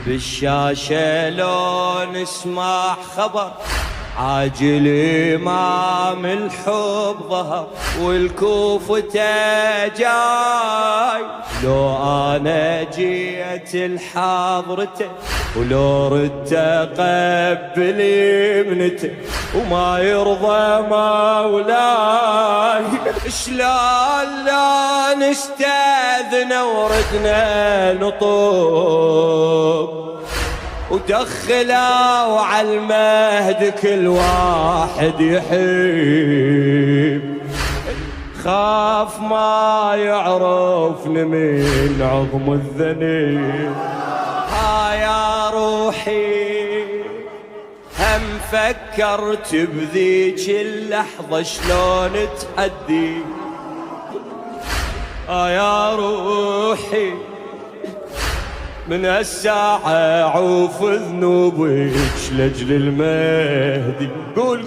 بالشاشة لو نسمع خبر عاجل إمام الحب ظهر والكوفة جاي، لو أنا جيت لحضرته ولو ردت أقبل ابنته وما يرضى مولاي، شلون لا نستأذن وردنا نطوب ودخلوا على المهد كل واحد يحب، خاف ما يعرفني من عظم الذنب. يا روحي هم فكرت بذيك اللحظة شلون تحدي، يا روحي من هالساعة عوف ذنوبك لأجل المهدي. قول